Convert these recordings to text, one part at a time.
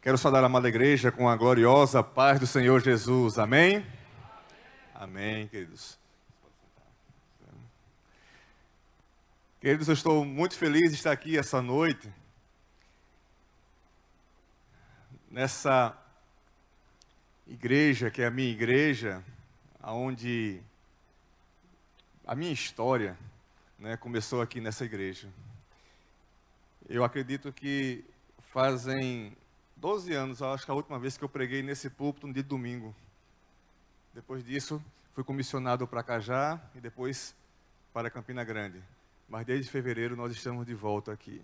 Quero saudar a amada igreja com a gloriosa paz do Senhor Jesus. Amém? Amém, queridos. Queridos, eu estou muito feliz de estar aqui essa noite, nessa igreja que é a minha igreja, onde a minha história, começou aqui nessa igreja. Eu acredito que fazem 12 anos, acho que a última vez que eu preguei nesse púlpito, no dia de domingo. Depois disso, fui comissionado para Cajá e depois para Campina Grande. Mas desde fevereiro nós estamos de volta aqui.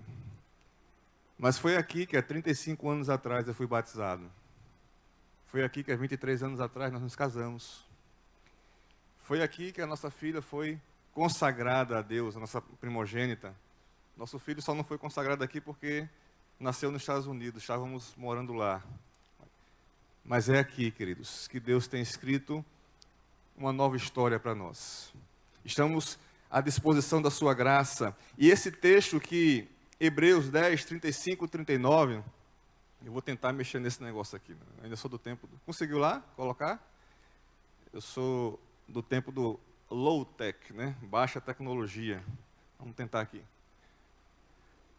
Mas foi aqui que há 35 anos atrás eu fui batizado. Foi aqui que há 23 anos atrás nós nos casamos. Foi aqui que a nossa filha foi consagrada a Deus, a nossa primogênita. Nosso filho só não foi consagrado aqui porque nasceu nos Estados Unidos, estávamos morando lá. Mas é aqui, queridos, que Deus tem escrito uma nova história para nós. Estamos à disposição da sua graça. E esse texto que, Hebreus 10, 35 e 39, eu vou tentar mexer nesse negócio aqui. Eu ainda sou do tempo... Conseguiu lá colocar? Eu sou do tempo do low tech, baixa tecnologia. Vamos tentar aqui.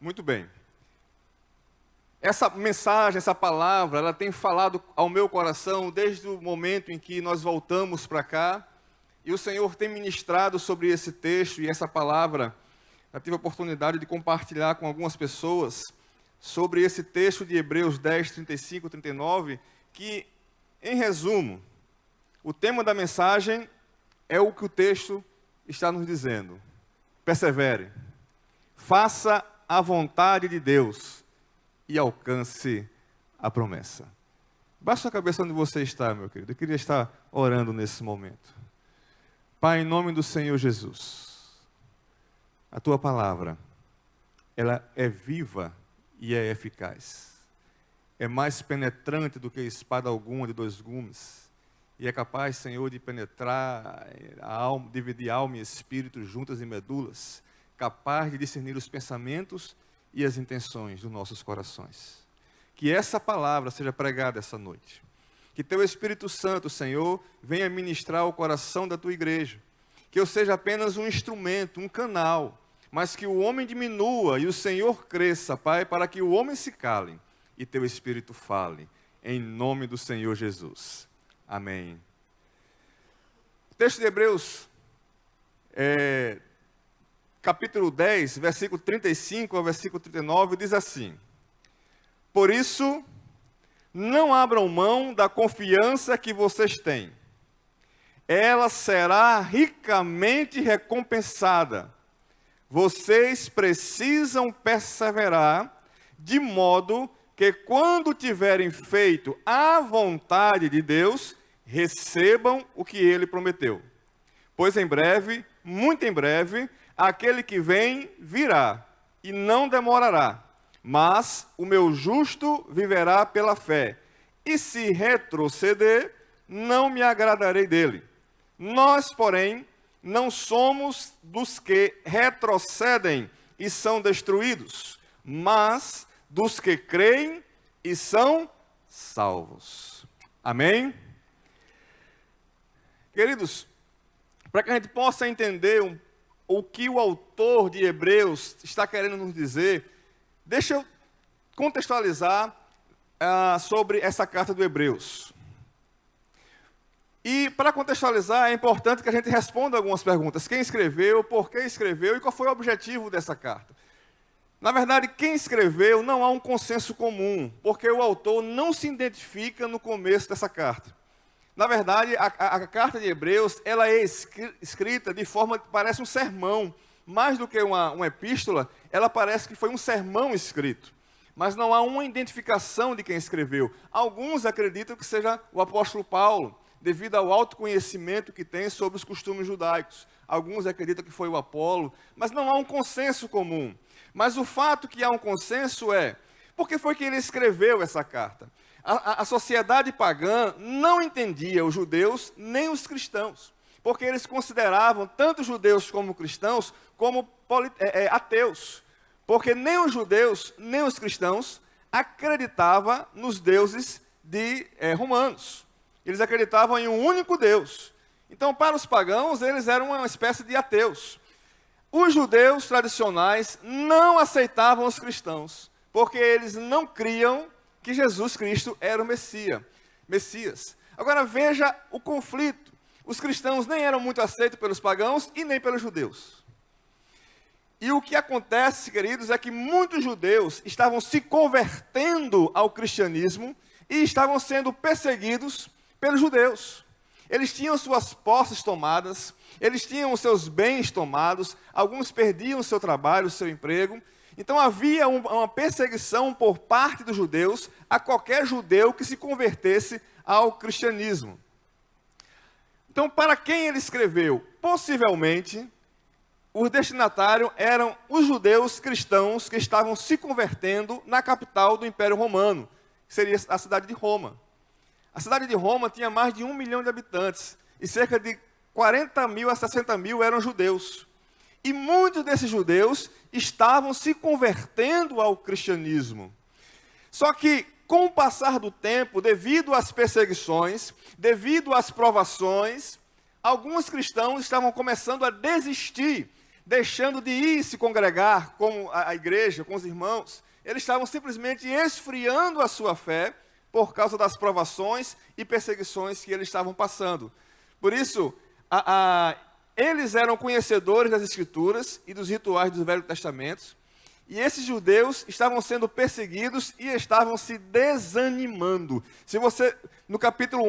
Muito bem. Essa mensagem, essa palavra, ela tem falado ao meu coração desde o momento em que nós voltamos para cá. E o Senhor tem ministrado sobre esse texto e essa palavra. Eu tive a oportunidade de compartilhar com algumas pessoas sobre esse texto de Hebreus 10, 35 e 39, que, em resumo, o tema da mensagem é o que o texto está nos dizendo. Persevere, faça a vontade de Deus e alcance a promessa. Baixa a cabeça onde você está, meu querido. Eu queria estar orando nesse momento. Pai, em nome do Senhor Jesus, a Tua palavra, ela é viva e é eficaz. É mais penetrante do que espada alguma de 2 gumes. E é capaz, Senhor, de penetrar a alma, dividir alma e espírito juntas e medulas, capaz de discernir os pensamentos e as intenções dos nossos corações. Que essa palavra seja pregada essa noite. Que Teu Espírito Santo, Senhor, venha ministrar o coração da Tua igreja. Que eu seja apenas um instrumento, um canal, mas que o homem diminua e o Senhor cresça, Pai, para que o homem se cale e Teu Espírito fale. Em nome do Senhor Jesus. Amém. O texto de Hebreus capítulo 10, versículo 35 ao versículo 39, diz assim: Por isso, não abram mão da confiança que vocês têm. Ela será ricamente recompensada. Vocês precisam perseverar, de modo que quando tiverem feito a vontade de Deus, recebam o que Ele prometeu. Pois em breve, muito em breve, aquele que vem virá, e não demorará. Mas o meu justo viverá pela fé. E se retroceder, não me agradarei dele. Nós, porém, não somos dos que retrocedem e são destruídos, mas dos que creem e são salvos. Amém? Queridos, para que a gente possa entender o que o autor de Hebreus está querendo nos dizer, deixa eu contextualizar sobre essa carta do Hebreus. E para contextualizar, é importante que a gente responda algumas perguntas. Quem escreveu, por que escreveu e qual foi o objetivo dessa carta? Na verdade, quem escreveu não há um consenso comum, porque o autor não se identifica no começo dessa carta. Na verdade, a carta de Hebreus, ela é escrita de forma que parece um sermão. Mais do que uma epístola, ela parece que foi um sermão escrito. Mas não há uma identificação de quem escreveu. Alguns acreditam que seja o apóstolo Paulo, devido ao alto conhecimento que tem sobre os costumes judaicos. Alguns acreditam que foi o Apolo, mas não há um consenso comum. Mas o fato que há um consenso é, por que foi que ele escreveu essa carta? A sociedade pagã não entendia os judeus nem os cristãos, porque eles consideravam tanto os judeus como cristãos como ateus, porque nem os judeus nem os cristãos acreditava nos deuses romanos. Eles acreditavam em um único Deus. Então, para os pagãos, eles eram uma espécie de ateus. Os judeus tradicionais não aceitavam os cristãos, porque eles não criam que Jesus Cristo era o Messias. Agora veja o conflito. Os cristãos nem eram muito aceitos pelos pagãos e nem pelos judeus. E o que acontece, queridos, é que muitos judeus estavam se convertendo ao cristianismo e estavam sendo perseguidos pelos judeus. Eles tinham suas posses tomadas, eles tinham os seus bens tomados, alguns perdiam o seu trabalho, o seu emprego. Então havia uma perseguição por parte dos judeus a qualquer judeu que se convertesse ao cristianismo. Então, para quem ele escreveu? Possivelmente, o destinatário eram os judeus cristãos que estavam se convertendo na capital do Império Romano, que seria a cidade de Roma. A cidade de Roma tinha mais de 1 milhão de habitantes, e cerca de 40 mil a 60 mil eram judeus. E muitos desses judeus estavam se convertendo ao cristianismo. Só que, com o passar do tempo, devido às perseguições, devido às provações, alguns cristãos estavam começando a desistir, deixando de ir se congregar com a igreja, com os irmãos. Eles estavam simplesmente esfriando a sua fé por causa das provações e perseguições que eles estavam passando. Por isso, eles eram conhecedores das Escrituras e dos rituais do Velho Testamento, e esses judeus estavam sendo perseguidos e estavam se desanimando. Se você, no capítulo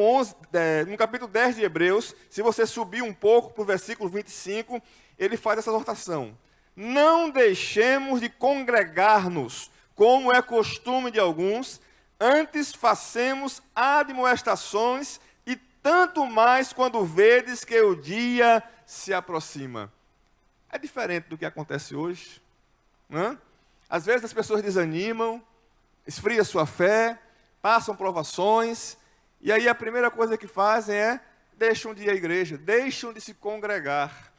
10 de Hebreus, se você subir um pouco para o versículo 25, ele faz essa exortação: não deixemos de congregar-nos, como é costume de alguns, antes façamos admoestações, e tanto mais quando vedes que o dia se aproxima. É diferente do que acontece hoje, né? Às vezes as pessoas desanimam, esfriam sua fé, passam provações, e aí a primeira coisa que fazem é deixam de ir à igreja, deixam de se congregar.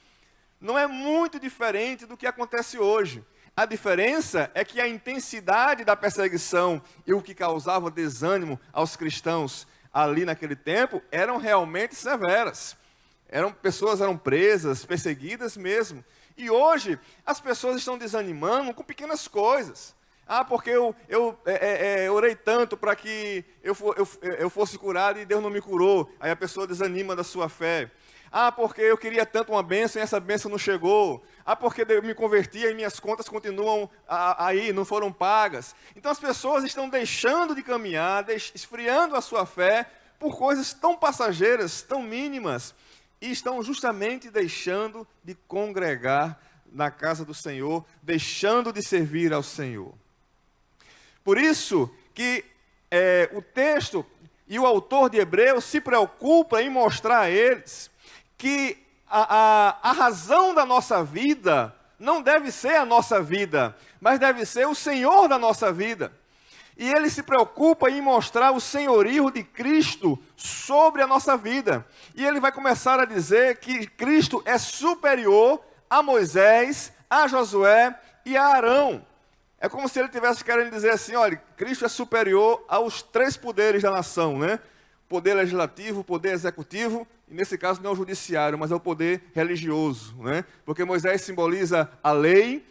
Não é muito diferente do que acontece hoje. A diferença é que a intensidade da perseguição e o que causava desânimo aos cristãos ali naquele tempo eram realmente severas. Pessoas eram presas, perseguidas mesmo. E hoje as pessoas estão desanimando com pequenas coisas. Porque eu orei tanto para que eu fosse curado e Deus não me curou. Aí a pessoa desanima da sua fé. Porque eu queria tanto uma bênção e essa bênção não chegou. Porque eu me converti e minhas contas continuam aí, não foram pagas. Então as pessoas estão deixando de caminhar, esfriando a sua fé por coisas tão passageiras, tão mínimas. E estão justamente deixando de congregar na casa do Senhor, deixando de servir ao Senhor. Por isso que o texto e o autor de Hebreus se preocupa em mostrar a eles que a razão da nossa vida não deve ser a nossa vida, mas deve ser o Senhor da nossa vida. E ele se preocupa em mostrar o senhorio de Cristo sobre a nossa vida. E ele vai começar a dizer que Cristo é superior a Moisés, a Josué e a Arão. É como se ele estivesse querendo dizer assim: olha, Cristo é superior aos 3 poderes da nação, né? Poder legislativo, poder executivo, e nesse caso não é o judiciário, mas é o poder religioso, né? Porque Moisés simboliza a lei,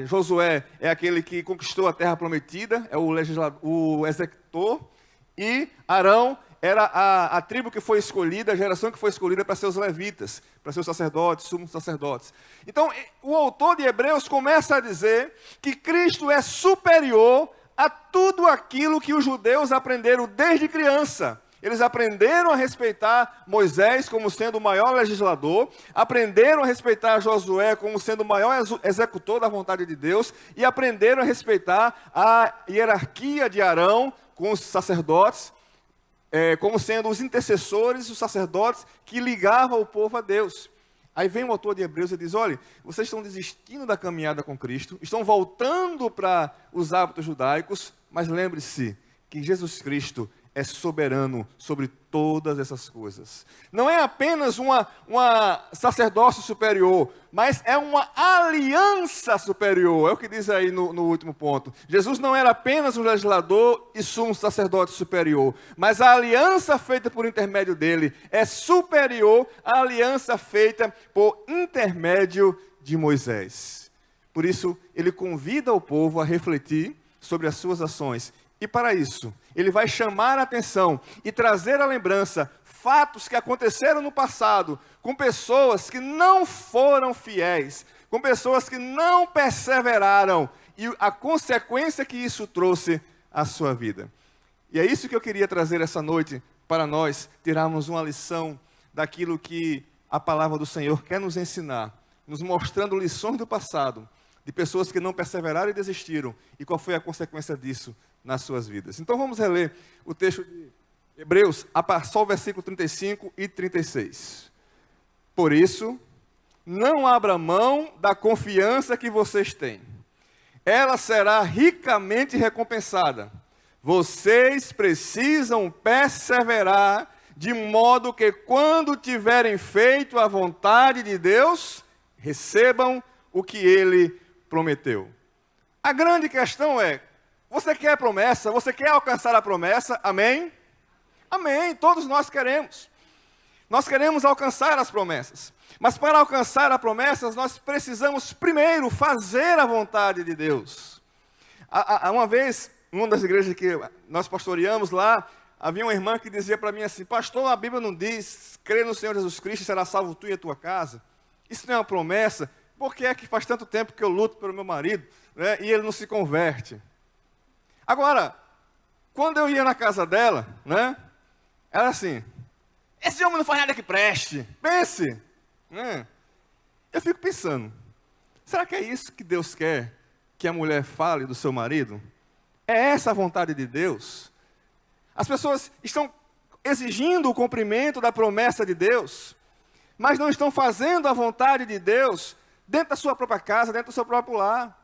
Josué é aquele que conquistou a terra prometida, é o executor, e Arão era a tribo que foi escolhida, a geração que foi escolhida para ser os levitas, para ser os sacerdotes, sumos sacerdotes. Então, o autor de Hebreus começa a dizer que Cristo é superior a tudo aquilo que os judeus aprenderam desde criança. Eles aprenderam a respeitar Moisés como sendo o maior legislador, aprenderam a respeitar Josué como sendo o maior executor da vontade de Deus, e aprenderam a respeitar a hierarquia de Arão com os sacerdotes, como sendo os intercessores, os sacerdotes que ligavam o povo a Deus. Aí vem o autor de Hebreus e diz: olha, vocês estão desistindo da caminhada com Cristo, estão voltando para os hábitos judaicos, mas lembre-se que Jesus Cristo é soberano sobre todas essas coisas. Não é apenas um sacerdócio superior, mas é uma aliança superior. É o que diz aí no último ponto. Jesus não era apenas um legislador e sumo sacerdote superior, mas a aliança feita por intermédio dele é superior à aliança feita por intermédio de Moisés. Por isso, ele convida o povo a refletir sobre as suas ações. E para isso, ele vai chamar a atenção e trazer à lembrança fatos que aconteceram no passado, com pessoas que não foram fiéis, com pessoas que não perseveraram, e a consequência que isso trouxe à sua vida. E é isso que eu queria trazer essa noite, para nós tirarmos uma lição daquilo que a palavra do Senhor quer nos ensinar, nos mostrando lições do passado, de pessoas que não perseveraram e desistiram, e qual foi a consequência disso nas suas vidas. Então vamos reler o texto de Hebreus, só o versículo 35 e 36. Por isso, não abra mão da confiança que vocês têm. Ela será ricamente recompensada. Vocês precisam perseverar, de modo que quando tiverem feito a vontade de Deus, recebam o que Ele prometeu. A grande questão é, você quer a promessa? Você quer alcançar a promessa? Amém? Amém. Todos nós queremos. Nós queremos alcançar as promessas. Mas para alcançar as promessas, nós precisamos primeiro fazer a vontade de Deus. Uma vez, em uma das igrejas que nós pastoreamos lá, havia uma irmã que dizia para mim assim: pastor, a Bíblia não diz, crê no Senhor Jesus Cristo, será salvo tu e a tua casa. Isso não é uma promessa. Por que é que faz tanto tempo que eu luto pelo meu marido, né, e ele não se converte? Agora, quando eu ia na casa dela, né, era assim: esse homem não faz nada que preste, pense. Eu fico pensando, será que é isso que Deus quer que a mulher fale do seu marido? É essa a vontade de Deus? As pessoas estão exigindo o cumprimento da promessa de Deus, mas não estão fazendo a vontade de Deus dentro da sua própria casa, dentro do seu próprio lar.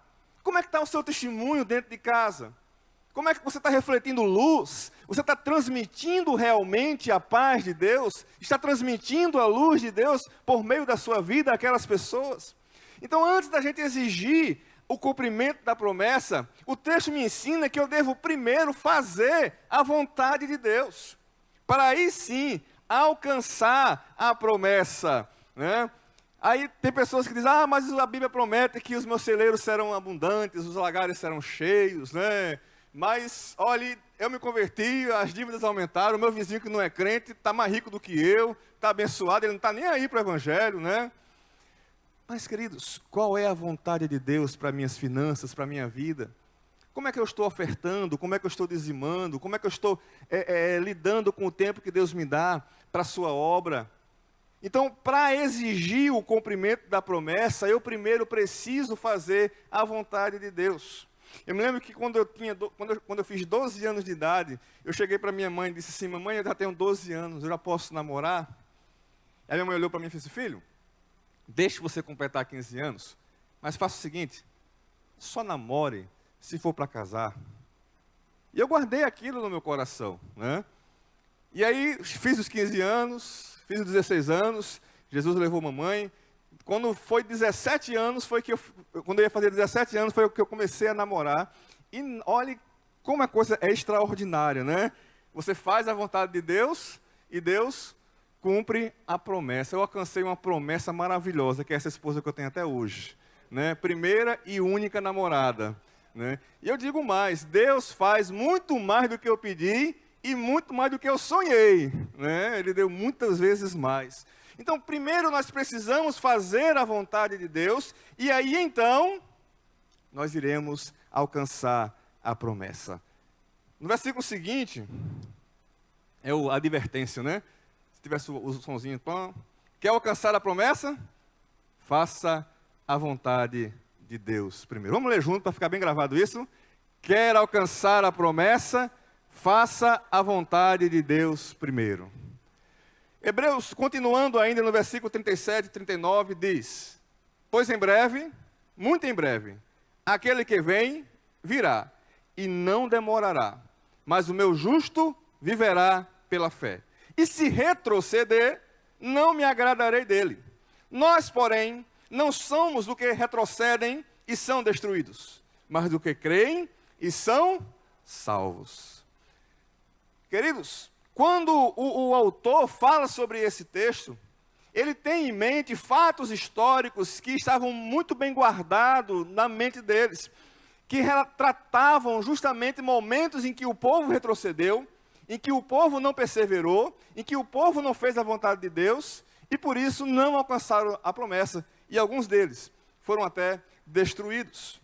Como é que está o seu testemunho dentro de casa? Como é que você está refletindo luz? Você está transmitindo realmente a paz de Deus? Está transmitindo a luz de Deus por meio da sua vida àquelas pessoas? Então, antes da gente exigir o cumprimento da promessa, o texto me ensina que eu devo primeiro fazer a vontade de Deus, para aí sim alcançar a promessa, né? Aí tem pessoas que dizem: mas a Bíblia promete que os meus celeiros serão abundantes, os lagares serão cheios, né? Mas, olha, eu me converti, as dívidas aumentaram, o meu vizinho que não é crente está mais rico do que eu, está abençoado, ele não está nem aí para o Evangelho, né? Mas, queridos, qual é a vontade de Deus para minhas finanças, para a minha vida? Como é que eu estou ofertando? Como é que eu estou dizimando? Como é que eu estou lidando com o tempo que Deus me dá para a sua obra? Então, para exigir o cumprimento da promessa, eu primeiro preciso fazer a vontade de Deus. Eu me lembro que quando eu fiz 12 anos de idade, eu cheguei para minha mãe e disse assim: mamãe, eu já tenho 12 anos, eu já posso namorar? Aí minha mãe olhou para mim e disse: filho, deixe você completar 15 anos, mas faça o seguinte, só namore se for para casar. E eu guardei aquilo no meu coração, né? E aí fiz os 15 anos, fiz os 16 anos, Jesus levou mamãe. Quando foi 17 anos, quando eu ia fazer 17 anos, foi que eu comecei a namorar. E olhe como a coisa é extraordinária, né? Você faz a vontade de Deus e Deus cumpre a promessa. Eu alcancei uma promessa maravilhosa, que é essa esposa que eu tenho até hoje, né? Primeira e única namorada, né? E eu digo mais, Deus faz muito mais do que eu pedi e muito mais do que eu sonhei, né? Ele deu muitas vezes mais. Então, primeiro nós precisamos fazer a vontade de Deus, e aí então, nós iremos alcançar a promessa. No versículo seguinte, é a advertência, né? Se tivesse o sonzinho, pão. Quer alcançar a promessa? Faça a vontade de Deus primeiro. Vamos ler junto para ficar bem gravado isso? Quer alcançar a promessa? Faça a vontade de Deus primeiro. Hebreus, continuando ainda no versículo 37 e 39, diz: pois em breve, muito em breve, aquele que vem, virá, e não demorará. Mas o meu justo viverá pela fé. E se retroceder, não me agradarei dele. Nós, porém, não somos do que retrocedem e são destruídos, mas do que creem e são salvos. Queridos, quando o autor fala sobre esse texto, ele tem em mente fatos históricos que estavam muito bem guardados na mente deles, que retratavam justamente momentos em que o povo retrocedeu, em que o povo não perseverou, em que o povo não fez a vontade de Deus, e por isso não alcançaram a promessa, e alguns deles foram até destruídos.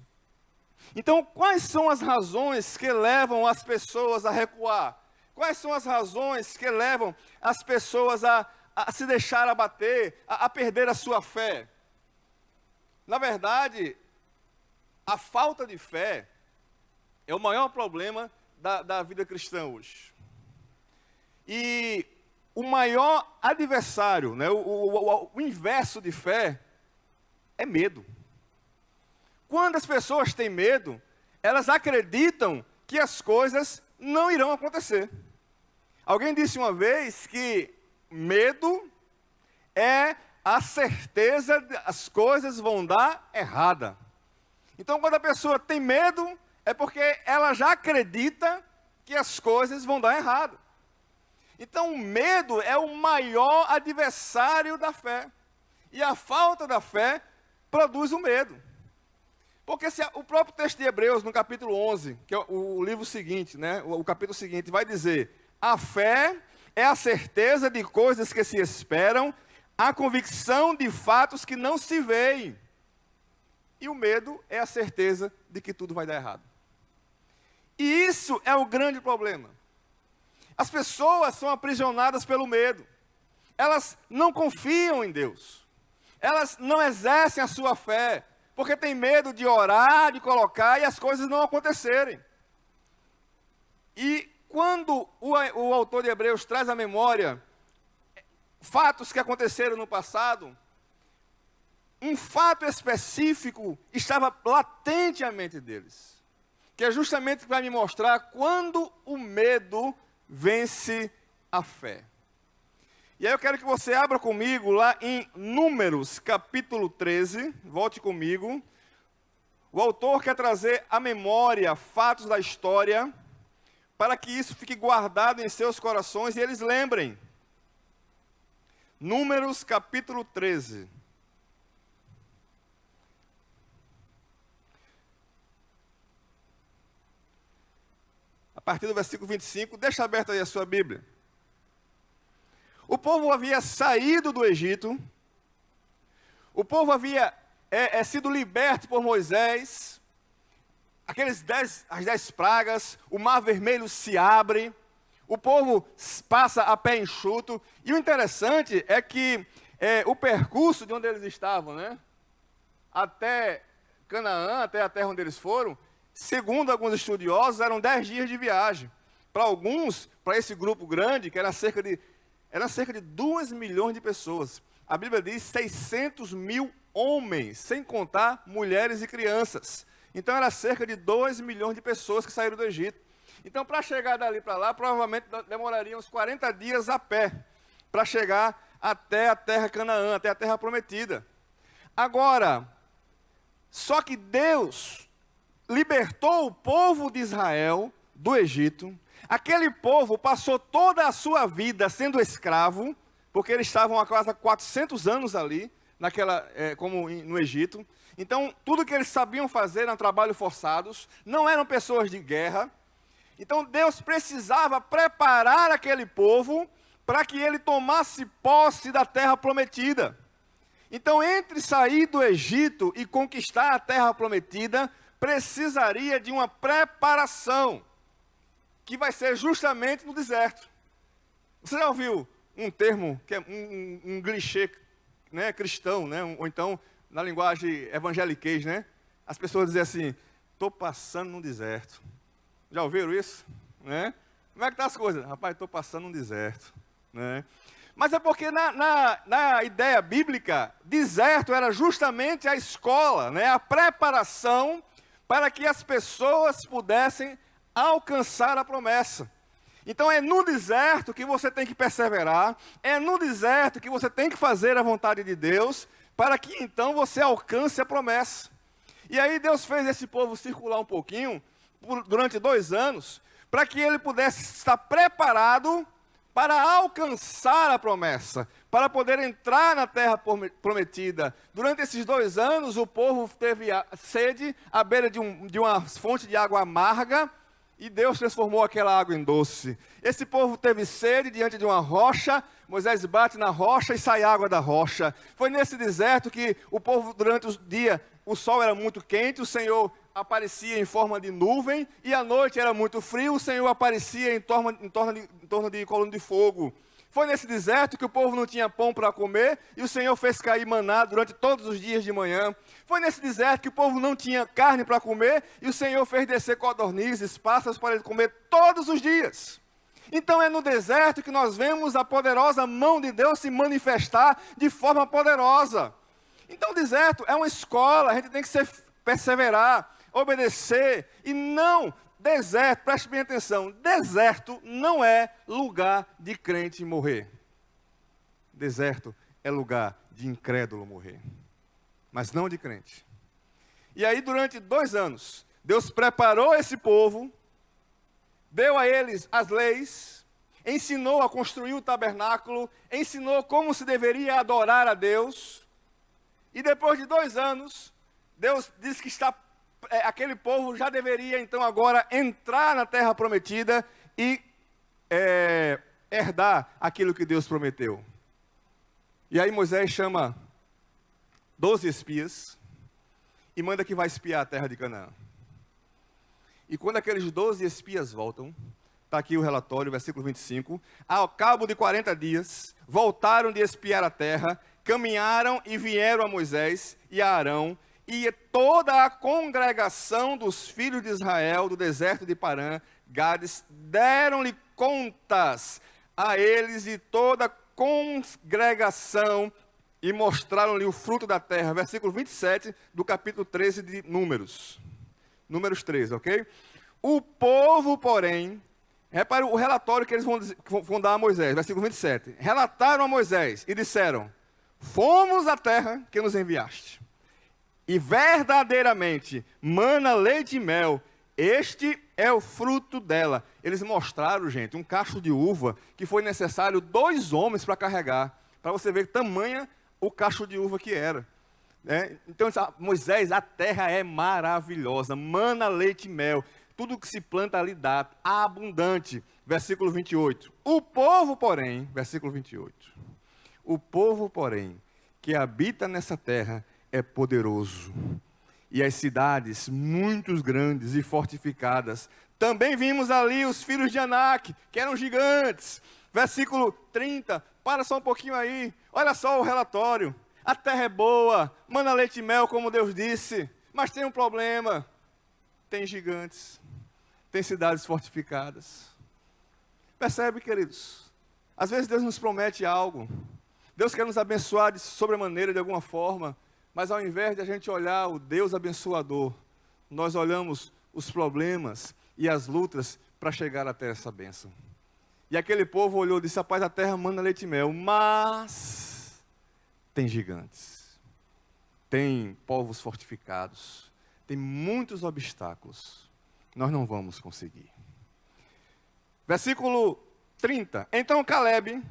Então, quais são as razões que levam as pessoas a recuar? Quais são as razões que levam as pessoas a se deixar abater, a perder a sua fé? Na verdade, a falta de fé é o maior problema da vida cristã hoje. E o maior adversário, né, o inverso de fé, é medo. Quando as pessoas têm medo, elas acreditam que as coisas não irão acontecer. Alguém disse uma vez que medo é a certeza de as coisas vão dar errada. Então, quando a pessoa tem medo, é porque ela já acredita que as coisas vão dar errado. Então, o medo é o maior adversário da fé. E a falta da fé produz o medo. Porque se o próprio texto de Hebreus, no capítulo 11, que é o livro seguinte, né, o capítulo seguinte, vai dizer: a fé é a certeza de coisas que se esperam, a convicção de fatos que não se veem. E o medo é a certeza de que tudo vai dar errado. E isso é o grande problema. As pessoas são aprisionadas pelo medo. Elas não confiam em Deus. Elas não exercem a sua fé, porque tem medo de orar, de colocar e as coisas não acontecerem. E quando o autor de Hebreus traz à memória fatos que aconteceram no passado, um fato específico estava latente à mente deles, que é justamente o que vai me mostrar quando o medo vence a fé. E aí eu quero que você abra comigo lá em Números, capítulo 13, volte comigo. O autor quer trazer à memória fatos da história, para que isso fique guardado em seus corações e eles lembrem. Números, capítulo 13. A partir do versículo 25, deixa aberta aí a sua Bíblia. O povo havia saído do Egito, o povo havia sido liberto por Moisés, as 10 pragas, o mar vermelho se abre, o povo passa a pé enxuto, e o interessante é que o percurso de onde eles estavam, né, até Canaã, até a terra onde eles foram, segundo alguns estudiosos, eram 10 dias de viagem. Para alguns, para esse grupo grande, que era cerca de 2 milhões de pessoas. A Bíblia diz 600 mil homens, sem contar mulheres e crianças. Então, era cerca de 2 milhões de pessoas que saíram do Egito. Então, para chegar dali para lá, provavelmente demoraria uns 40 dias a pé, para chegar até a terra Canaã, até a terra prometida. Agora, só que Deus libertou o povo de Israel do Egito. Aquele povo passou toda a sua vida sendo escravo, porque eles estavam há quase 400 anos ali, como no Egito. Então, tudo que eles sabiam fazer eram trabalhos forçados, não eram pessoas de guerra. Então, Deus precisava preparar aquele povo para que ele tomasse posse da terra prometida. Então, entre sair do Egito e conquistar a terra prometida, precisaria de uma preparação, que vai ser justamente no deserto. Você já ouviu um termo, que é um clichê, né, cristão, né, ou então na linguagem evangeliquez, né? As pessoas dizem assim: estou passando no deserto. Já ouviram isso? Né? Como é que estão as coisas? Rapaz, estou passando no deserto. Né? Mas é porque na ideia bíblica, deserto era justamente a escola, né, a preparação para que as pessoas pudessem alcançar a promessa. Então é no deserto que você tem que perseverar, é no deserto que você tem que fazer a vontade de Deus, para que então você alcance a promessa. E aí Deus fez esse povo circular um pouquinho, durante 2 anos, para que ele pudesse estar preparado para alcançar a promessa, para poder entrar na terra prometida. Durante esses 2 anos, o povo teve sede à beira de uma fonte de água amarga, e Deus transformou aquela água em doce. Esse povo teve sede diante de uma rocha, Moisés bate na rocha e sai água da rocha. Foi nesse deserto que o povo, durante o dia, o sol era muito quente, o Senhor aparecia em forma de nuvem, e à noite era muito frio, o Senhor aparecia em torno de coluna de fogo. Foi nesse deserto que o povo não tinha pão para comer, e o Senhor fez cair maná durante todos os dias de manhã. Foi nesse deserto que o povo não tinha carne para comer, e o Senhor fez descer codornizes, pássaros para ele comer todos os dias. Então é no deserto que nós vemos a poderosa mão de Deus se manifestar de forma poderosa. Então o deserto é uma escola, a gente tem que perseverar, obedecer, e não... Deserto, preste bem atenção, deserto não é lugar de crente morrer. Deserto é lugar de incrédulo morrer, mas não de crente. E aí durante 2 anos, Deus preparou esse povo, deu a eles as leis, ensinou a construir o tabernáculo, ensinou como se deveria adorar a Deus, e depois de 2 anos, Deus disse que aquele povo já deveria então agora entrar na terra prometida e herdar aquilo que Deus prometeu. E aí Moisés chama 12 espias e manda que vai espiar a terra de Canaã. E quando aqueles 12 espias voltam, está aqui o relatório, versículo 25, ao cabo de 40 dias, voltaram de espiar a terra, caminharam e vieram a Moisés e a Arão, e toda a congregação dos filhos de Israel, do deserto de Parã, Gades, deram-lhe contas a eles e toda a congregação, e mostraram-lhe o fruto da terra. Versículo 27 do capítulo 13 de Números. Números 13, ok? O povo, porém, repare o relatório que eles vão dar a Moisés. Versículo 27. Relataram a Moisés e disseram: fomos à terra que nos enviaste, e verdadeiramente mana leite e mel, este é o fruto dela. Eles mostraram, gente, um cacho de uva que foi necessário 2 homens para carregar, para você ver tamanha o cacho de uva que era. Então, Moisés, a terra é maravilhosa, mana leite e mel, tudo que se planta ali dá, abundante. Versículo 28. O povo, porém, versículo 28, o povo, porém, que habita nessa terra, é poderoso, e as cidades muito grandes e fortificadas. Também vimos ali os filhos de Anak, que eram gigantes. Versículo 30, para só um pouquinho aí, olha só o relatório. A terra é boa, mana leite e mel, como Deus disse, mas tem um problema, tem gigantes, tem cidades fortificadas. Percebe, queridos? Às vezes Deus nos promete algo, Deus quer nos abençoar de sobremaneira, de alguma forma, mas ao invés de a gente olhar o Deus abençoador, nós olhamos os problemas e as lutas para chegar até essa bênção. E aquele povo olhou e disse: rapaz, a terra mana leite e mel, mas tem gigantes, tem povos fortificados, tem muitos obstáculos, nós não vamos conseguir. Versículo 30. Então Caleb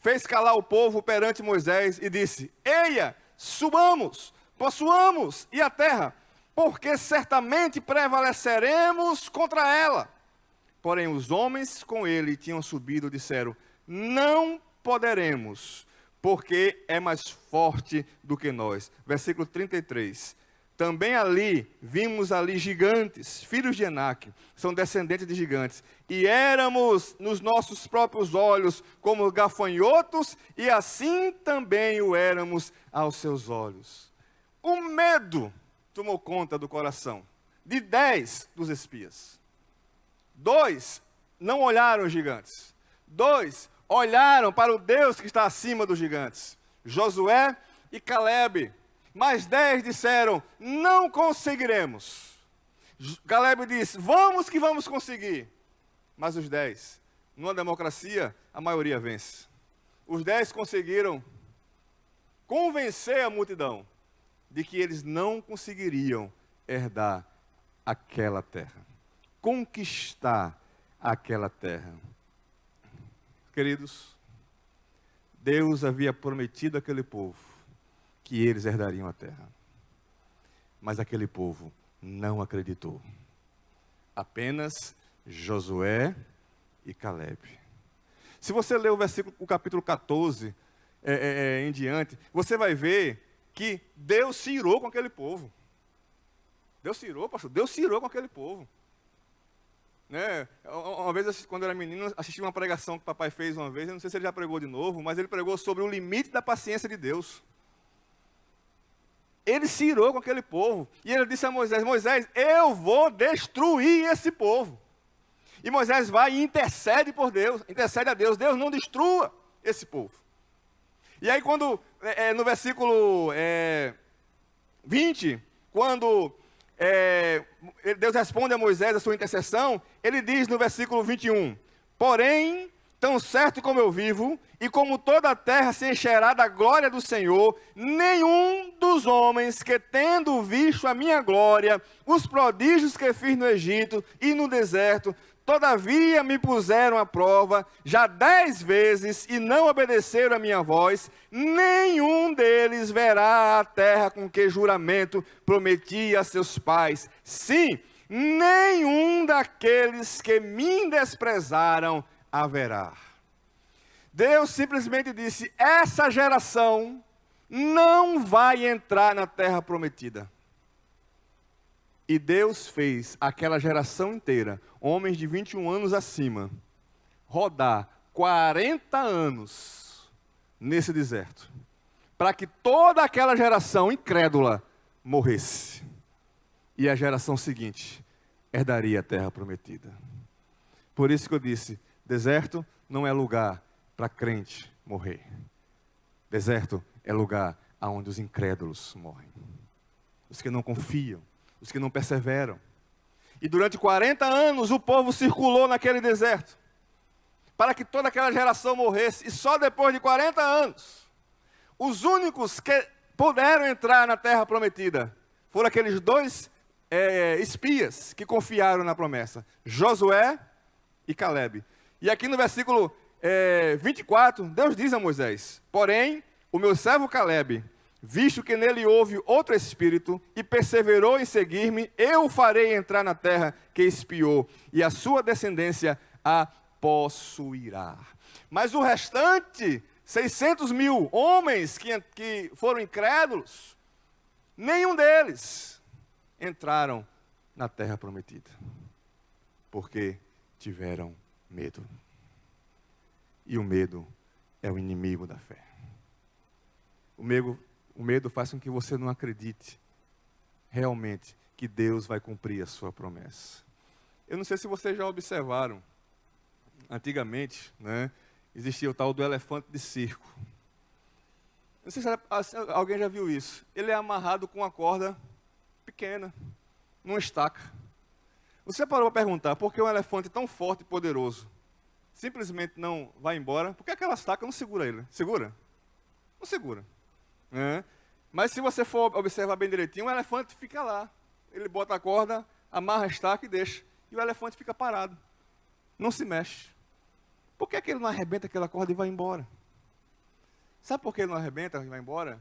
fez calar o povo perante Moisés e disse: eia, subamos, possuamos e a terra, porque certamente prevaleceremos contra ela. Porém os homens com ele tinham subido e disseram: não poderemos, porque é mais forte do que nós. Versículo 33. Também vimos ali gigantes, filhos de Enaque, são descendentes de gigantes, e éramos nos nossos próprios olhos como gafanhotos, e assim também o éramos aos seus olhos. O medo tomou conta do coração de 10 dos espias. 2 não olharam os gigantes. 2 olharam para o Deus que está acima dos gigantes, Josué e Caleb. Mas 10 disseram: não conseguiremos. Caleb disse: vamos que vamos conseguir. Mas os 10 numa democracia, a maioria vence. Os 10 conseguiram convencer a multidão de que eles não conseguiriam herdar aquela terra, conquistar aquela terra. Queridos, Deus havia prometido àquele povo que eles herdariam a terra. Mas aquele povo não acreditou. Apenas Josué e Caleb. Se você ler o capítulo 14 em diante, você vai ver que Deus se irou com aquele povo. Deus se irou, pastor. Deus se irou com aquele povo. Né? Uma vez, quando eu era menino, assisti uma pregação que o papai fez uma vez, eu não sei se ele já pregou de novo, mas ele pregou sobre o limite da paciência de Deus. Ele se irou com aquele povo, e ele disse a Moisés: Moisés, eu vou destruir esse povo. E Moisés vai e intercede por Deus, intercede a Deus: Deus, não destrua esse povo. E aí quando, no versículo 20, quando Deus responde a Moisés a sua intercessão, ele diz no versículo 21, porém, tão certo como eu vivo, e como toda a terra se encherá da glória do Senhor, nenhum dos homens que, tendo visto a minha glória, os prodígios que fiz no Egito e no deserto, todavia me puseram à prova, já 10 vezes, e não obedeceram a minha voz, nenhum deles verá a terra com que juramento prometi a seus pais. Sim, nenhum daqueles que me desprezaram haverá. Deus simplesmente disse: essa geração não vai entrar na terra prometida. E Deus fez aquela geração inteira, homens de 21 anos acima, rodar 40 anos nesse deserto, para que toda aquela geração incrédula morresse. E a geração seguinte herdaria a terra prometida. Por isso que eu disse, deserto não é lugar para crente morrer. Deserto é lugar onde os incrédulos morrem. Os que não confiam, os que não perseveram. E durante 40 anos o povo circulou naquele deserto, para que toda aquela geração morresse. E só depois de 40 anos, os únicos que puderam entrar na terra prometida foram aqueles 2 espias que confiaram na promessa, Josué e Caleb. E aqui no versículo 24, Deus diz a Moisés: porém, o meu servo Caleb, visto que nele houve outro espírito, e perseverou em seguir-me, eu o farei entrar na terra que espiou, e a sua descendência a possuirá. Mas o restante, 600.000 homens que foram incrédulos, nenhum deles entraram na terra prometida, porque tiveram medo. E o medo é o inimigo da fé. O medo faz com que você não acredite realmente que Deus vai cumprir a sua promessa. Eu não sei se vocês já observaram, antigamente, né, existia o tal do elefante de circo. Não sei se alguém já viu isso. Ele é amarrado com uma corda pequena, numa estaca. Você parou para perguntar por que um elefante tão forte e poderoso simplesmente não vai embora? Por que aquela estaca não segura ele? Segura? Não segura. Mas se você for observar bem direitinho, o elefante fica lá. Ele bota a corda, amarra a estaca e deixa. E o elefante fica parado. Não se mexe. Por que ele não arrebenta aquela corda e vai embora? Sabe por que ele não arrebenta e vai embora?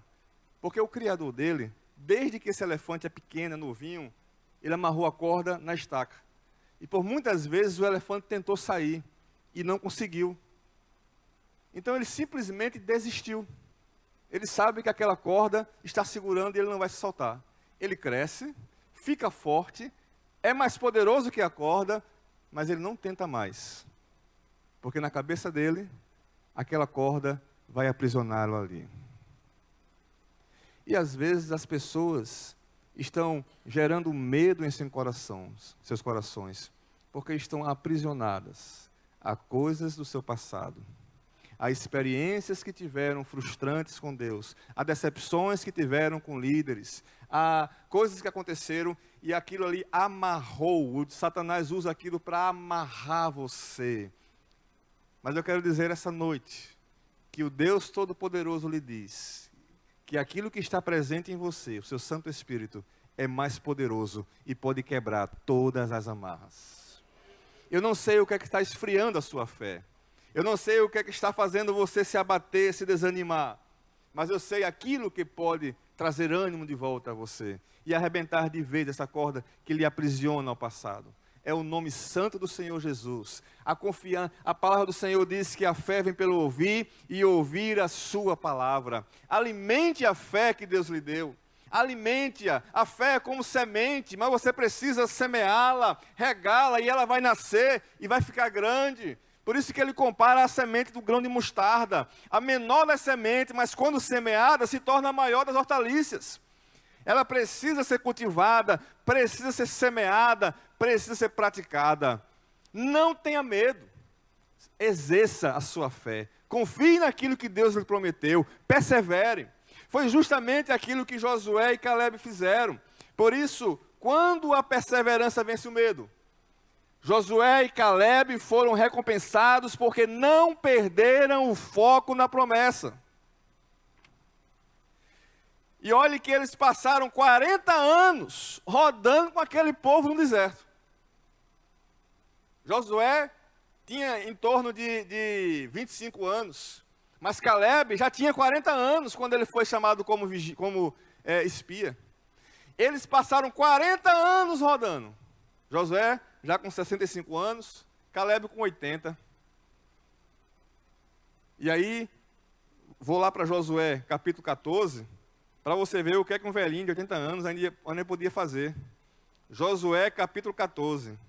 Porque o criador dele, desde que esse elefante é pequeno, novinho, ele amarrou a corda na estaca. E por muitas vezes o elefante tentou sair e não conseguiu. Então ele simplesmente desistiu. Ele sabe que aquela corda está segurando e ele não vai se soltar. Ele cresce, fica forte, é mais poderoso que a corda, mas ele não tenta mais. Porque na cabeça dele, aquela corda vai aprisioná-lo ali. E às vezes as pessoas estão gerando medo em seus corações, porque estão aprisionadas a coisas do seu passado, a experiências que tiveram frustrantes com Deus, a decepções que tiveram com líderes, a coisas que aconteceram e aquilo ali amarrou. O Satanás usa aquilo para amarrar você. Mas eu quero dizer essa noite que o Deus Todo-Poderoso lhe diz que aquilo que está presente em você, o seu Santo Espírito, é mais poderoso e pode quebrar todas as amarras. Eu não sei o que é que está esfriando a sua fé. Eu não sei o que é que está fazendo você se abater, se desanimar. Mas eu sei aquilo que pode trazer ânimo de volta a você e arrebentar de vez essa corda que lhe aprisiona ao passado. É o nome santo do Senhor Jesus. A palavra do Senhor diz que a fé vem pelo ouvir e ouvir a sua palavra. Alimente a fé que Deus lhe deu. Alimente-a. A fé é como semente, mas você precisa semeá-la, regá-la e ela vai nascer e vai ficar grande. Por isso que ele compara a semente do grão de mostarda. A menor das sementes, mas quando semeada, se torna a maior das hortaliças. Ela precisa ser cultivada, precisa ser semeada, precisa ser praticada. Não tenha medo. Exerça a sua fé. Confie naquilo que Deus lhe prometeu. Persevere. Foi justamente aquilo que Josué e Caleb fizeram. Por isso, quando a perseverança vence o medo, Josué e Caleb foram recompensados porque não perderam o foco na promessa. E olhe que eles passaram 40 anos rodando com aquele povo no deserto. Josué tinha em torno de 25 anos, mas Caleb já tinha 40 anos quando ele foi chamado como espia. Eles passaram 40 anos rodando. Josué já com 65 anos, Caleb com 80. E aí, vou lá para Josué, capítulo 14, para você ver o que é que um velhinho de 80 anos ainda podia fazer. Josué, capítulo 14.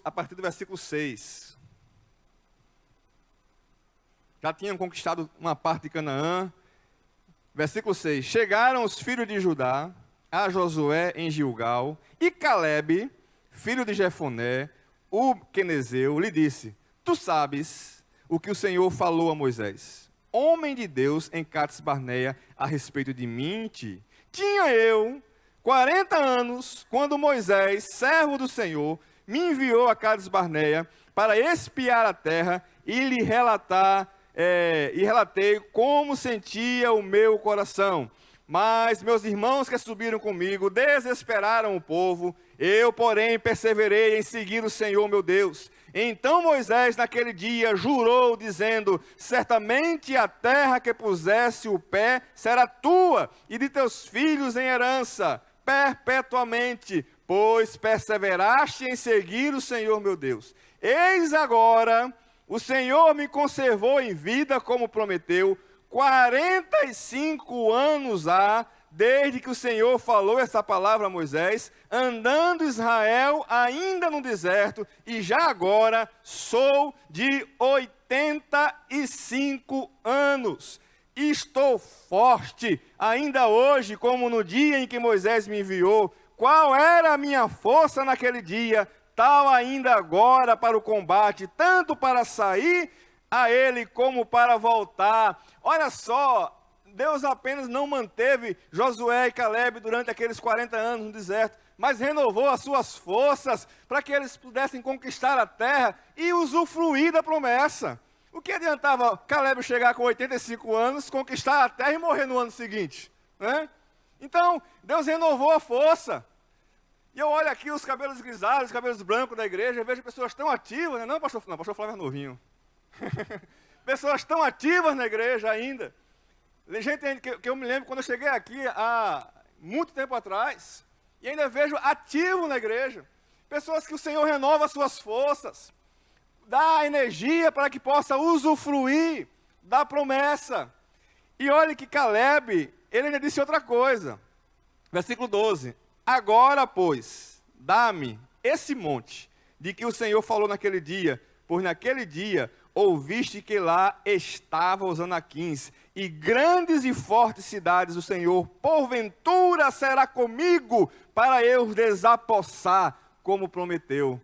A partir do versículo 6. Já tinham conquistado uma parte de Canaã. Versículo 6. Chegaram os filhos de Judá a Josué em Gilgal, e Caleb, filho de Jefoné, o quenezeu, lhe disse: Tu sabes o que o Senhor falou a Moisés, homem de Deus, em Cades Barneia, a respeito de mim. Tinha eu 40 anos, quando Moisés, servo do Senhor, me enviou a Cades Barneia para espiar a terra e lhe relatei como sentia o meu coração. Mas meus irmãos que subiram comigo desesperaram o povo. Eu, porém, perseverei em seguir o Senhor meu Deus. Então Moisés, naquele dia, jurou, dizendo: certamente a terra que pusesse o pé será tua e de teus filhos em herança, perpetuamente, pois perseveraste em seguir o Senhor meu Deus. Eis agora, o Senhor me conservou em vida, como prometeu. 45 anos há, desde que o Senhor falou essa palavra a Moisés, andando Israel ainda no deserto, e já agora sou de 85 anos. Estou forte, ainda hoje, como no dia em que Moisés me enviou. Qual era a minha força naquele dia, tal ainda agora para o combate, tanto para sair a ele como para voltar. Olha só, Deus apenas não manteve Josué e Caleb durante aqueles 40 anos no deserto, mas renovou as suas forças para que eles pudessem conquistar a terra e usufruir da promessa. O que adiantava Caleb chegar com 85 anos, conquistar a terra e morrer no ano seguinte, né? Então, Deus renovou a força. E eu olho aqui os cabelos grisalhos, os cabelos brancos da igreja, e vejo pessoas tão ativas, né? Não, pastor Flávio é novinho. Pessoas tão ativas na igreja ainda. Gente que eu me lembro quando eu cheguei aqui há muito tempo atrás, e ainda vejo ativo na igreja. Pessoas que o Senhor renova as suas forças, dá energia para que possa usufruir da promessa. E olhe que Caleb, ele ainda disse outra coisa. Versículo 12. Agora, pois, dá-me esse monte de que o Senhor falou naquele dia, pois naquele dia ouviste que lá estavam os anaquins e grandes e fortes cidades do Senhor. Porventura será comigo para eu os desapossar, como prometeu.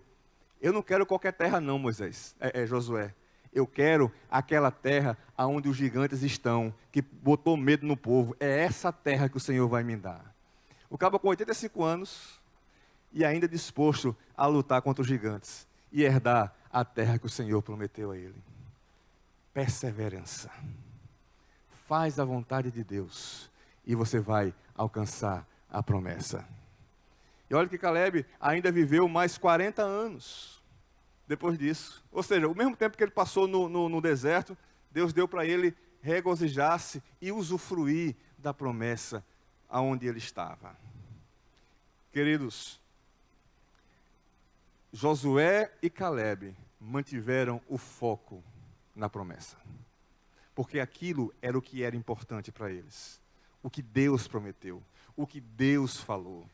Eu não quero qualquer terra não, Moisés, Josué. Eu quero aquela terra onde os gigantes estão, que botou medo no povo. É essa terra que o Senhor vai me dar. O cabo com 85 anos e ainda disposto a lutar contra os gigantes e herdar a terra que o Senhor prometeu a ele. Perseverança. Faz a vontade de Deus e você vai alcançar a promessa. E olha que Caleb ainda viveu mais 40 anos depois disso. Ou seja, o mesmo tempo que ele passou no deserto, Deus deu para ele regozijar-se e usufruir da promessa aonde ele estava. Queridos, Josué e Caleb mantiveram o foco na promessa. Porque aquilo era o que era importante para eles. O que Deus prometeu, o que Deus falou.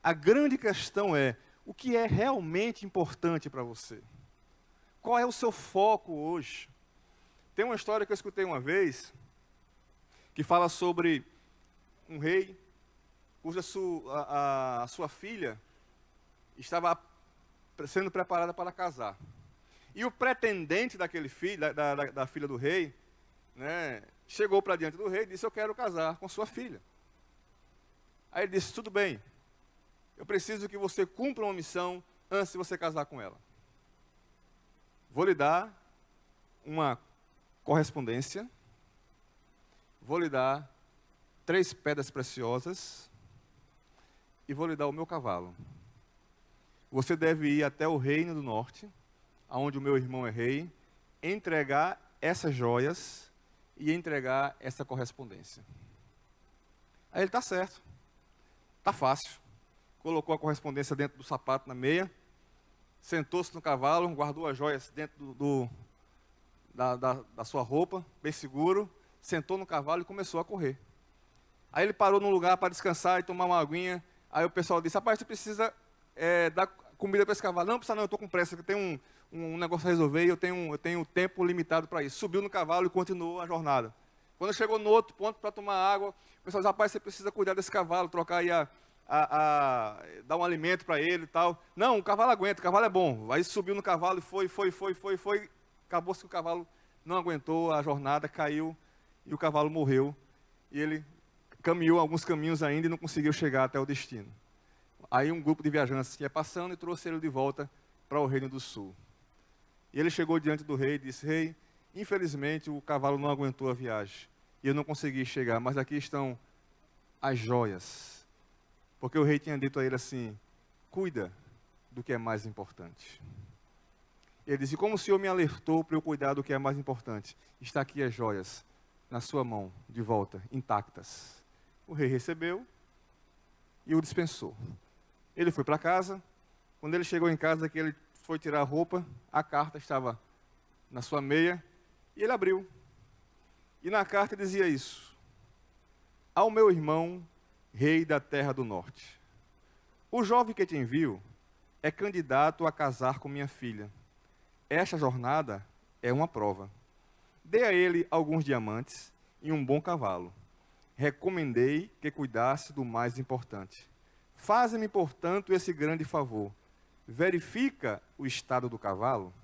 A grande questão é, o que é realmente importante para você? Qual é o seu foco hoje? Tem uma história que eu escutei uma vez, que fala sobre um rei, cuja a sua filha estava sendo preparada para casar. E o pretendente daquele filho, da filha do rei, né, chegou para diante do rei e disse: eu quero casar com sua filha. Aí ele disse: tudo bem, eu preciso que você cumpra uma missão antes de você casar com ela. Vou lhe dar uma correspondência, vou lhe dar 3 pedras preciosas e vou lhe dar o meu cavalo. Você deve ir até o reino do norte, aonde o meu irmão é rei, entregar essas joias e entregar essa correspondência. Aí ele: está certo, está fácil. Colocou a correspondência dentro do sapato, na meia, sentou-se no cavalo, guardou as joias dentro da sua roupa, bem seguro, sentou no cavalo e começou a correr. Aí ele parou num lugar para descansar e tomar uma aguinha. Aí o pessoal disse: rapaz, você precisa dar comida para esse cavalo. Não precisa não, eu estou com pressa, eu tenho um negócio a resolver e eu tenho tempo limitado para isso. Subiu no cavalo e continuou a jornada. Quando chegou no outro ponto para tomar água, o pessoal disse: rapaz, você precisa cuidar desse cavalo, trocar aí dar um alimento para ele e tal. Não, o cavalo aguenta, o cavalo é bom. Aí subiu no cavalo e foi. Acabou-se que o cavalo não aguentou a jornada, caiu e o cavalo morreu. E ele caminhou alguns caminhos ainda e não conseguiu chegar até o destino. Aí um grupo de viajantes ia passando e trouxe ele de volta para o Reino do Sul. E ele chegou diante do rei e disse: rei, infelizmente o cavalo não aguentou a viagem e eu não consegui chegar, mas aqui estão as joias. Porque o rei tinha dito a ele assim: cuida do que é mais importante. Ele disse: como o Senhor me alertou para eu cuidar do que é mais importante, está aqui as joias na sua mão, de volta, intactas. O rei recebeu e o dispensou. Ele foi para casa. Quando ele chegou em casa, que ele foi tirar a roupa, a carta estava na sua meia e ele abriu. E na carta dizia isso: ao meu irmão, rei da terra do norte, o jovem que te envio é candidato a casar com minha filha. Esta jornada é uma prova. Dê a ele alguns diamantes e um bom cavalo. Recomendei que cuidasse do mais importante. Faze-me, portanto, esse grande favor. Verifica o estado do cavalo.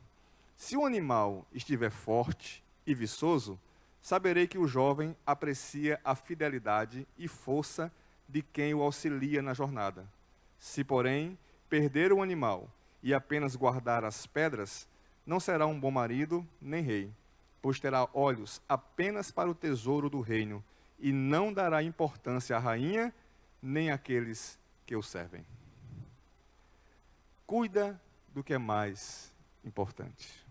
Se o animal estiver forte e viçoso, saberei que o jovem aprecia a fidelidade e força de quem o auxilia na jornada. Se, porém, perder o animal e apenas guardar as pedras, não será um bom marido nem rei, pois terá olhos apenas para o tesouro do reino e não dará importância à rainha nem àqueles que o servem. Cuida do que é mais importante.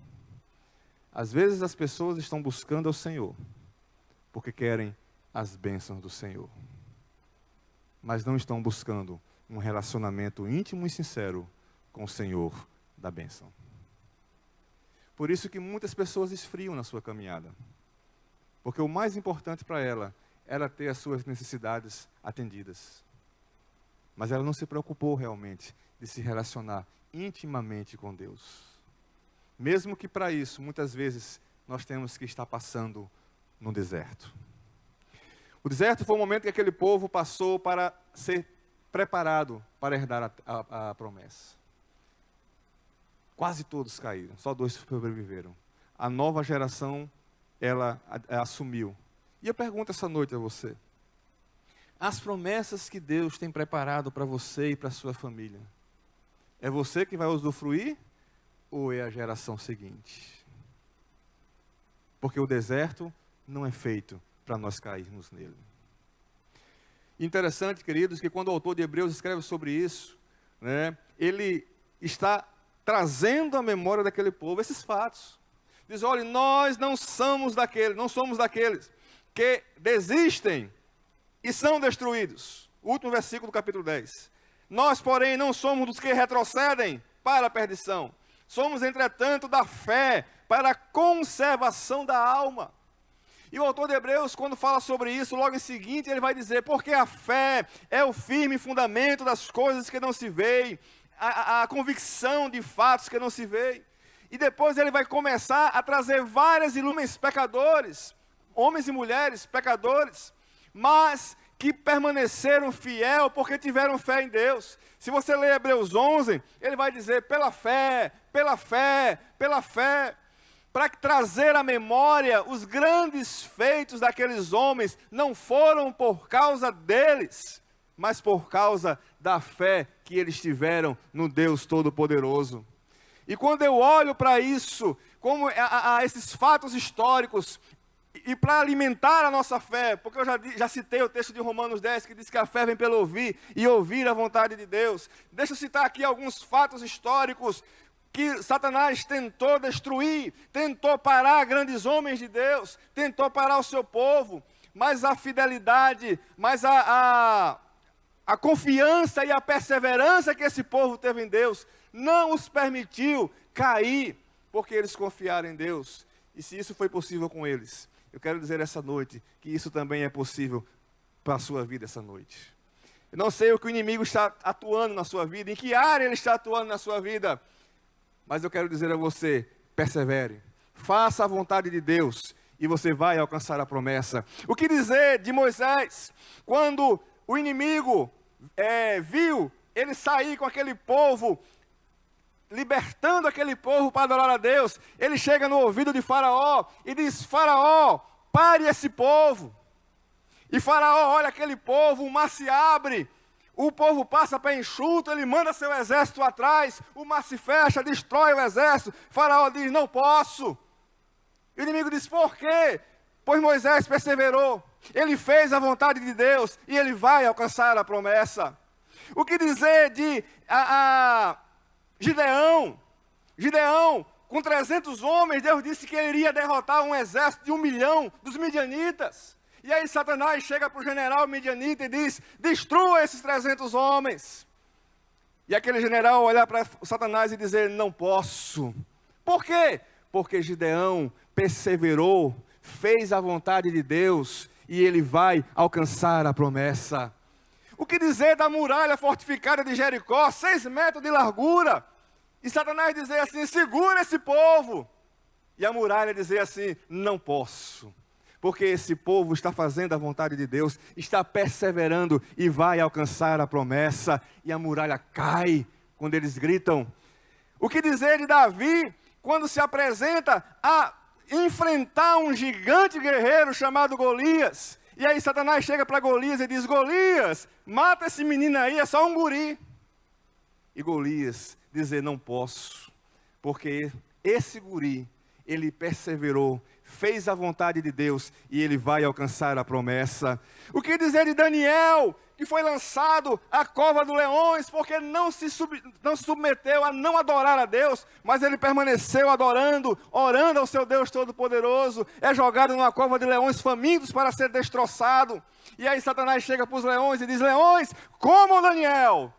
Às vezes as pessoas estão buscando ao Senhor porque querem as bênçãos do Senhor, mas não estão buscando um relacionamento íntimo e sincero com o Senhor da bênção. Por isso que muitas pessoas esfriam na sua caminhada, porque o mais importante para ela era ter as suas necessidades atendidas. Mas ela não se preocupou realmente de se relacionar intimamente com Deus. Mesmo que para isso, muitas vezes, nós temos que estar passando no deserto. O deserto foi o momento que aquele povo passou para ser preparado para herdar a promessa. Quase todos caíram, só 2 sobreviveram. A nova geração, ela assumiu. E eu pergunto essa noite a você: as promessas que Deus tem preparado para você e para a sua família, é você que vai usufruir ou é a geração seguinte? Porque o deserto não é feito para nós cairmos nele. Interessante, queridos, que quando o autor de Hebreus escreve sobre isso, né, ele está trazendo à memória daquele povo esses fatos. Diz, olha, nós não somos daqueles que desistem e são destruídos. O último versículo do capítulo 10. Nós, porém, não somos dos que retrocedem para a perdição. Somos, entretanto, da fé para a conservação da alma. E o autor de Hebreus, quando fala sobre isso, logo em seguinte, ele vai dizer, porque a fé é o firme fundamento das coisas que não se veem, a convicção de fatos que não se veem. E depois ele vai começar a trazer várias ilumes pecadores, homens e mulheres pecadores, mas que permaneceram fiel porque tiveram fé em Deus. Se você ler Hebreus 11, ele vai dizer, pela fé, para trazer à memória os grandes feitos daqueles homens, não foram por causa deles, mas por causa da fé que eles tiveram no Deus Todo-Poderoso. E quando eu olho para isso, como a esses fatos históricos, e para alimentar a nossa fé, porque eu já citei o texto de Romanos 10, que diz que a fé vem pelo ouvir, e ouvir a vontade de Deus. Deixa eu citar aqui alguns fatos históricos, que Satanás tentou destruir, tentou parar grandes homens de Deus, tentou parar o seu povo, mas a fidelidade, mas a confiança e a perseverança que esse povo teve em Deus, não os permitiu cair, porque eles confiaram em Deus. E se isso foi possível com eles, eu quero dizer essa noite, que isso também é possível para a sua vida essa noite. Eu não sei o que o inimigo está atuando na sua vida, em que área ele está atuando na sua vida, mas eu quero dizer a você, persevere, faça a vontade de Deus, e você vai alcançar a promessa. O que dizer de Moisés, quando o inimigo viu ele sair com aquele povo, libertando aquele povo para adorar a Deus, ele chega no ouvido de Faraó, e diz, Faraó, pare esse povo. E Faraó olha aquele povo, o mar se abre, o povo passa para enxuto, ele manda seu exército atrás, o mar se fecha, destrói o exército. Faraó diz, não posso. E o inimigo diz, por quê? Pois Moisés perseverou, ele fez a vontade de Deus, e ele vai alcançar a promessa. O que dizer de Gideão? Gideão, com 300 homens, Deus disse que ele iria derrotar um exército de 1 milhão dos midianitas. E aí Satanás chega para o general midianita e diz, destrua esses 300 homens. E aquele general olhar para Satanás e dizer, não posso. Por quê? Porque Gideão perseverou, fez a vontade de Deus, e ele vai alcançar a promessa. O que dizer da muralha fortificada de Jericó, 6 metros de largura, e Satanás dizer assim, segura esse povo. E a muralha dizer assim, não posso. Porque esse povo está fazendo a vontade de Deus, está perseverando e vai alcançar a promessa. E a muralha cai quando eles gritam. O que dizer de Davi, quando se apresenta a enfrentar um gigante guerreiro chamado Golias. E aí Satanás chega para Golias e diz, Golias, mata esse menino aí, é só um guri. E Golias dizer, não posso, porque esse guri, ele perseverou, fez a vontade de Deus, e ele vai alcançar a promessa. O que dizer de Daniel, que foi lançado à cova dos leões, porque não se submeteu a não adorar a Deus, mas ele permaneceu adorando, orando ao seu Deus Todo-Poderoso, é jogado numa cova de leões famintos para ser destroçado. E aí Satanás chega para os leões e diz, leões, comam Daniel.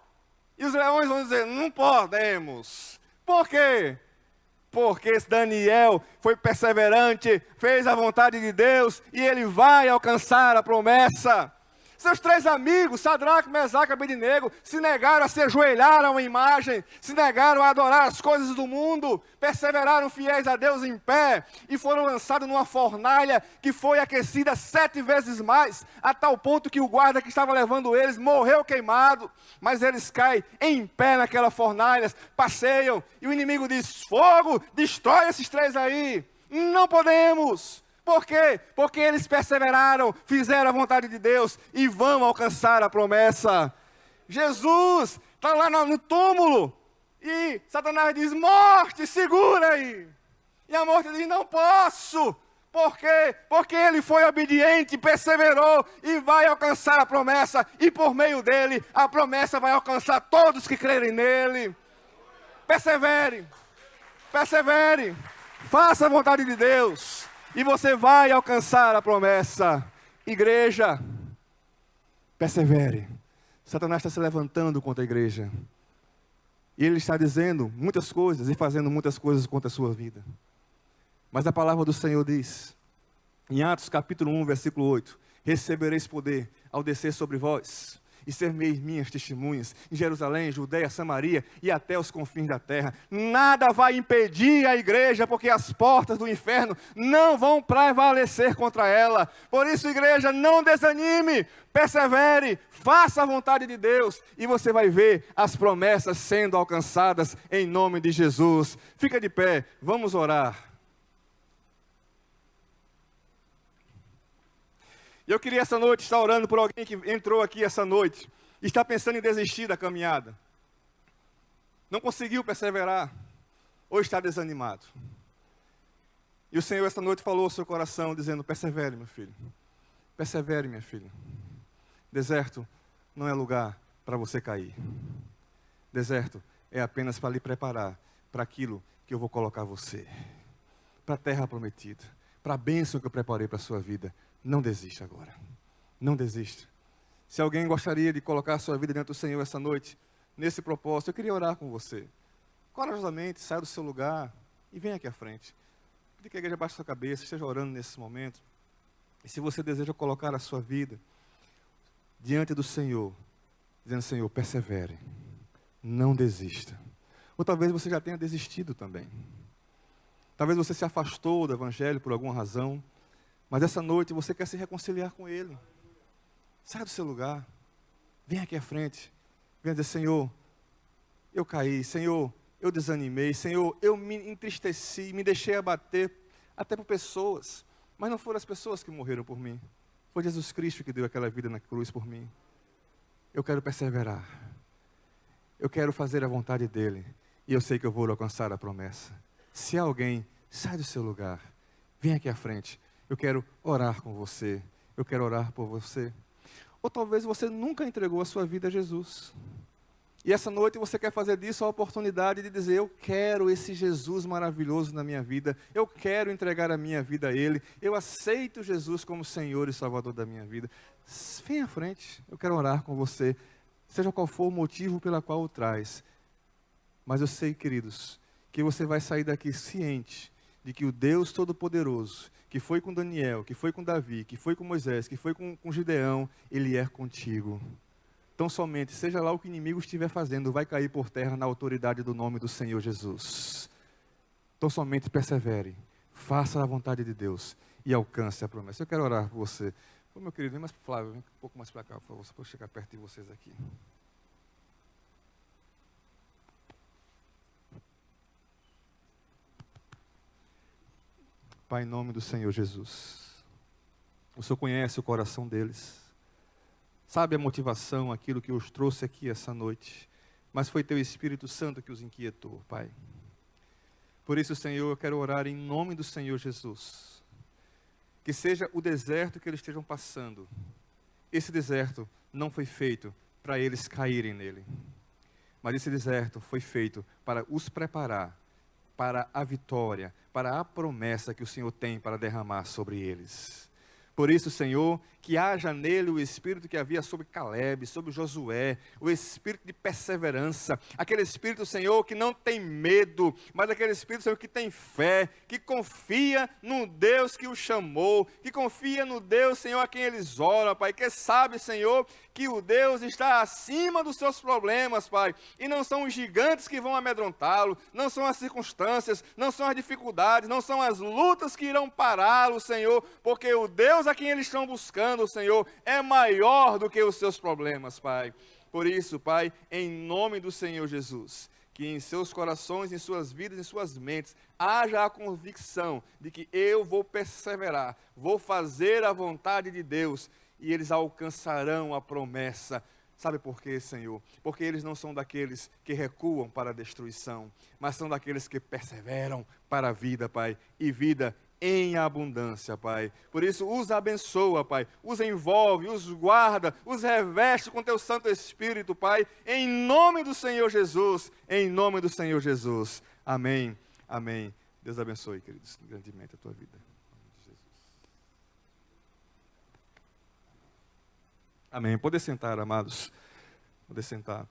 E os leões vão dizer, não podemos. Por quê? Porque Daniel foi perseverante, fez a vontade de Deus, e ele vai alcançar a promessa. Seus 3 amigos, Sadraque, Mesaque e Abednego, se negaram a se ajoelhar a uma imagem, se negaram a adorar as coisas do mundo, perseveraram fiéis a Deus em pé, e foram lançados numa fornalha que foi aquecida 7 vezes mais, a tal ponto que o guarda que estava levando eles morreu queimado, mas eles caem em pé naquela fornalha, passeiam, e o inimigo diz, fogo, destrói esses 3 aí. Não podemos, Por quê? Porque eles perseveraram, fizeram a vontade de Deus e vão alcançar a promessa. Jesus está lá no túmulo e Satanás diz, morte, segura aí. E a morte diz, não posso. Por quê? Porque ele foi obediente, perseverou e vai alcançar a promessa. E por meio dele, a promessa vai alcançar todos que crerem nele. Persevere, persevere, faça a vontade de Deus e você vai alcançar a promessa. Igreja, persevere. Satanás está se levantando contra a igreja. E ele está dizendo muitas coisas e fazendo muitas coisas contra a sua vida. Mas a palavra do Senhor diz, em Atos capítulo 1, versículo 8, recebereis poder ao descer sobre vós, e sereis minhas testemunhas em Jerusalém, Judeia, Samaria e até os confins da terra. Nada vai impedir a igreja, porque as portas do inferno não vão prevalecer contra ela. Por isso, igreja, não desanime, persevere, faça a vontade de Deus e você vai ver as promessas sendo alcançadas em nome de Jesus. Fica de pé, vamos orar. Eu queria essa noite estar orando por alguém que entrou aqui essa noite e está pensando em desistir da caminhada. Não conseguiu perseverar ou está desanimado. E o Senhor essa noite falou ao seu coração dizendo, persevere meu filho, persevere minha filha. Deserto não é lugar para você cair. Deserto é apenas para lhe preparar para aquilo que eu vou colocar você. Para a terra prometida, para a bênção que eu preparei para a sua vida. Não desista agora. Não desista. Se alguém gostaria de colocar a sua vida diante do Senhor essa noite, nesse propósito, eu queria orar com você. Corajosamente, saia do seu lugar e venha aqui à frente. Pedir que a igreja baixe a sua cabeça, esteja orando nesse momento. E se você deseja colocar a sua vida diante do Senhor, dizendo, Senhor, persevere. Não desista. Ou talvez você já tenha desistido também. Talvez você se afastou do Evangelho por alguma razão. Mas essa noite você quer se reconciliar com Ele. Sai do seu lugar. Vem aqui à frente. Venha dizer, Senhor, eu caí. Senhor, eu desanimei. Senhor, eu me entristeci, me deixei abater até por pessoas. Mas não foram as pessoas que morreram por mim. Foi Jesus Cristo que deu aquela vida na cruz por mim. Eu quero perseverar. Eu quero fazer a vontade dEle. E eu sei que eu vou alcançar a promessa. Se alguém, sai do seu lugar. Vem aqui à frente. Eu quero orar com você. Eu quero orar por você. Ou talvez você nunca entregou a sua vida a Jesus. E essa noite você quer fazer disso a oportunidade de dizer, eu quero esse Jesus maravilhoso na minha vida. Eu quero entregar a minha vida a Ele. Eu aceito Jesus como Senhor e Salvador da minha vida. Vem à frente. Eu quero orar com você. Seja qual for o motivo pela qual o traz. Mas eu sei, queridos, que você vai sair daqui ciente de que o Deus Todo-Poderoso, que foi com Daniel, que foi com Davi, que foi com Moisés, que foi com Gideão, Ele é contigo. Então somente, seja lá o que o inimigo estiver fazendo, vai cair por terra na autoridade do nome do Senhor Jesus. Então somente persevere, faça a vontade de Deus e alcance a promessa. Eu quero orar por você. Ô, meu querido, vem mais para Flávio, vem um pouco mais para cá, por favor, só para eu chegar perto de vocês aqui. Pai, em nome do Senhor Jesus, o Senhor conhece o coração deles, sabe a motivação, aquilo que os trouxe aqui essa noite, mas foi Teu Espírito Santo que os inquietou, Pai. Por isso, Senhor, eu quero orar em nome do Senhor Jesus, que seja o deserto que eles estejam passando, esse deserto não foi feito para eles caírem nele, mas esse deserto foi feito para os preparar para a vitória, para a promessa que o Senhor tem para derramar sobre eles. Por isso, Senhor, que haja nele o espírito que havia sobre Caleb, sobre Josué, o espírito de perseverança, aquele espírito, Senhor, que não tem medo, mas aquele espírito, Senhor, que tem fé, que confia no Deus que o chamou, que confia no Deus, Senhor, a quem eles oram, Pai, que sabe, Senhor, que o Deus está acima dos seus problemas, Pai, e não são os gigantes que vão amedrontá-lo, não são as circunstâncias, não são as dificuldades, não são as lutas que irão pará-lo, Senhor, porque o Deus a quem eles estão buscando, Senhor, é maior do que os seus problemas, Pai. Por isso, Pai, em nome do Senhor Jesus, que em seus corações, em suas vidas, em suas mentes, haja a convicção de que eu vou perseverar, vou fazer a vontade de Deus, e eles alcançarão a promessa. Sabe por quê, Senhor? Porque eles não são daqueles que recuam para a destruição, mas são daqueles que perseveram para a vida, Pai, e vida em abundância, Pai. Por isso, os abençoa, Pai. Os envolve, os guarda, os reveste com Teu Santo Espírito, Pai. Em nome do Senhor Jesus. Em nome do Senhor Jesus. Amém. Amém. Deus abençoe, queridos, grandemente a tua vida. Em nome de Jesus. Amém. Pode sentar, amados. Pode sentar.